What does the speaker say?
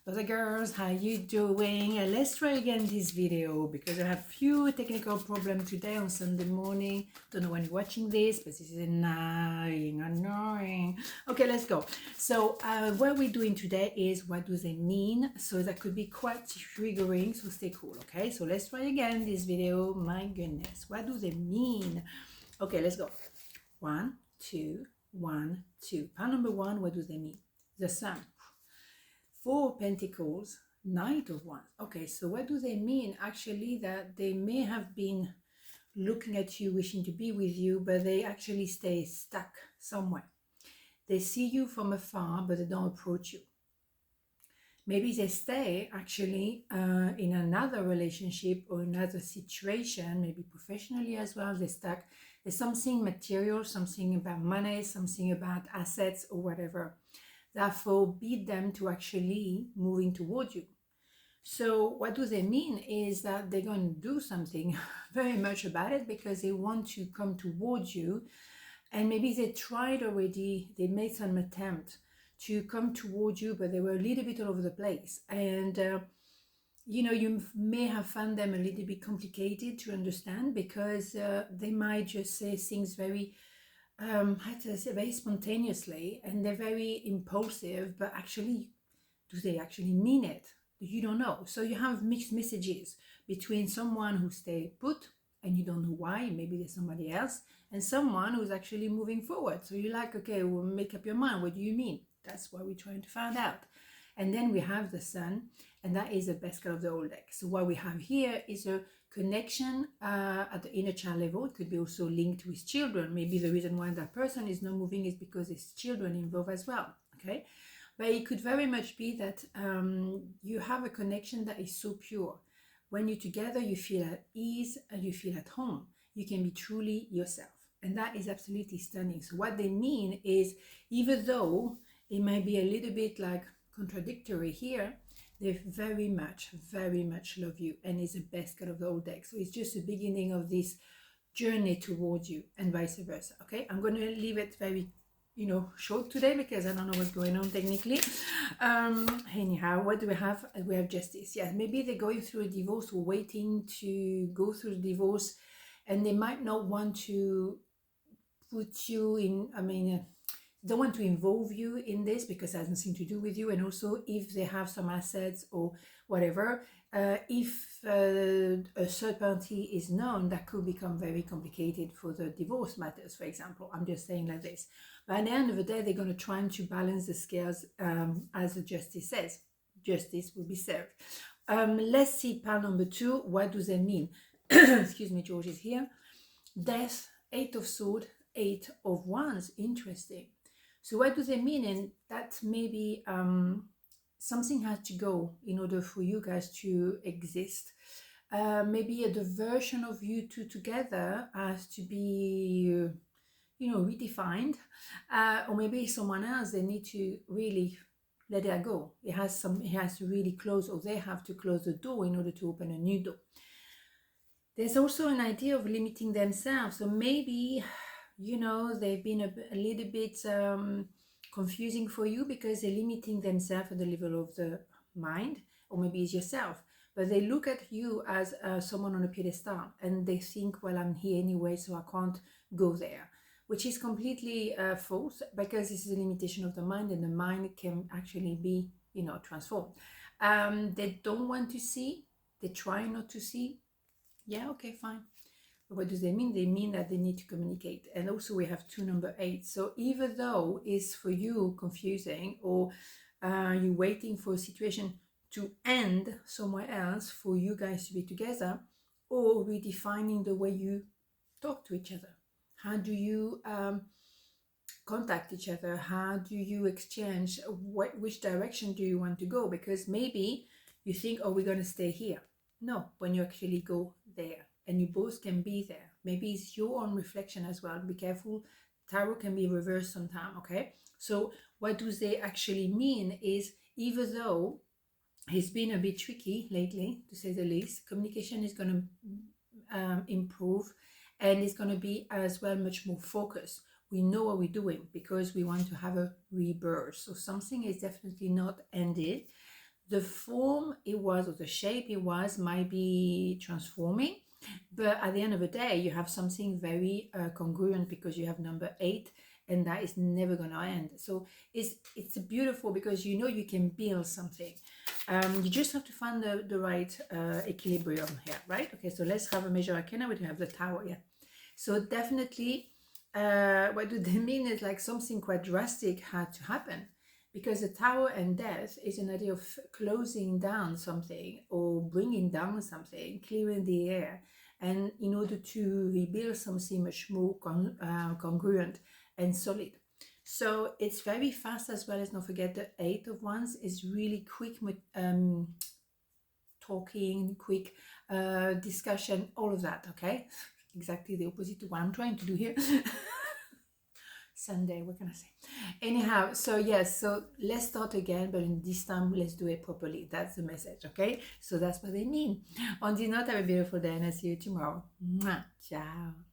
Other girls, how you doing? Let's try again this video because I have few technical problems today on Sunday morning. Don't know when you're watching this, but this is annoying. Okay, let's go. So what we're doing today is what do they mean? So that could be quite triggering, so stay cool, okay? So let's try again this video. My goodness, what do they mean? Okay, let's go. 1, 2, 1, 2. Part number 1, what do they mean? The Sun. 4 Pentacles, Knight of Wands. Okay, so what do they mean? Actually, that they may have been looking at you, wishing to be with you, but they actually stay stuck somewhere. They see you from afar, but they don't approach you. Maybe they stay actually in another relationship or another situation, maybe professionally as well. They're stuck. There's something material, something about money, something about assets or whatever that forbid them to actually moving towards you. So what do they mean is that they're going to do something very much about it because they want to come towards you, and maybe they tried already, they made some attempt to come towards you, but they were a little bit all over the place, and you know, you may have found them a little bit complicated to understand because they might just say things very how to say, very spontaneously, and they're very impulsive, but actually, do they actually mean it? You don't know. So you have mixed messages between someone who stay put and you don't know why, maybe there's somebody else, and someone who's actually moving forward. So you're like, okay, well, make up your mind. What do you mean? That's what we're trying to find out. And then we have the Sun, and that is the best card of the whole deck. So what we have here is a connection at the inner child level. It could be also linked with children. Maybe the reason why that person is not moving is because there's children involved as well. Okay, but it could very much be that you have a connection that is so pure. When you're together, you feel at ease and you feel at home. You can be truly yourself, and that is absolutely stunning. So what they mean is, even though it might be a little bit like contradictory here, they very much love you, and it's the best card of the whole deck. So it's just the beginning of this journey towards you, and vice versa. Okay, I'm going to leave it very, you know, short today because I don't know what's going on technically. Anyhow, what do we have? We have Justice. Yeah, maybe they're going through a divorce or waiting to go through the divorce, and they might not want to put you in, don't want to involve you in this because it has nothing to do with you. And also, if they have some assets or whatever, if a third party is known, that could become very complicated for the divorce matters, for example. I'm just saying like this. But at the end of the day, they're going to try to balance the scales, as the Justice says. Justice will be served. Let's see part number 2. What do they mean? Excuse me, George is here. Death, 8 of Swords, 8 of Wands. Interesting. So what do they mean? And that maybe something has to go in order for you guys to exist. Maybe the version of you two together has to be, you know, redefined. Or maybe someone else, they need to really let it go. It has to really close, or they have to close the door in order to open a new door. There's also an idea of limiting themselves. So maybe, you know, they've been a little bit confusing for you because they're limiting themselves at the level of the mind, or maybe it's yourself. But they look at you as someone on a pedestal, and they think, well, I'm here anyway, so I can't go there, which is completely false, because this is a limitation of the mind, and the mind can actually be, you know, transformed. They don't want to see. They try not to see. Yeah, okay, fine. But what do they mean? They mean that they need to communicate. And also we have 2 number 8. So even though it's for you confusing, or you're waiting for a situation to end somewhere else for you guys to be together, or redefining the way you talk to each other. How do you contact each other? How do you exchange? Which direction do you want to go? Because maybe you think, oh, we're going to stay here. No, when you actually go there, and you both can be there. Maybe it's your own reflection as well. Be careful. Tarot can be reversed sometimes, okay? So what do they actually mean is, even though it's been a bit tricky lately, to say the least, communication is going to improve, and it's going to be as well much more focused. We know what we're doing because we want to have a rebirth. So something is definitely not ended. The form it was, or the shape it was, might be transforming, but at the end of the day, you have something very congruent, because you have number 8, and that is never going to end. So it's beautiful, because you know you can build something. You just have to find the right equilibrium here, right? Okay, so let's have a major arcana. We have the Tower here. So definitely, what do they mean is like something quite drastic had to happen, because the Tower and Death is an idea of closing down something or bringing down something, clearing the air, and in order to rebuild something much more congruent and solid. So it's very fast as well. As don't forget, the 8 of Wands is really quick talking, quick discussion, all of that. Okay, exactly the opposite to what I'm trying to do here. Sunday, what can I say? Anyhow, so yes, so let's start again, but in this time let's do it properly. That's the message, okay? So that's what they mean. On this note, have a beautiful day, and I'll see you tomorrow. Mwah. Ciao.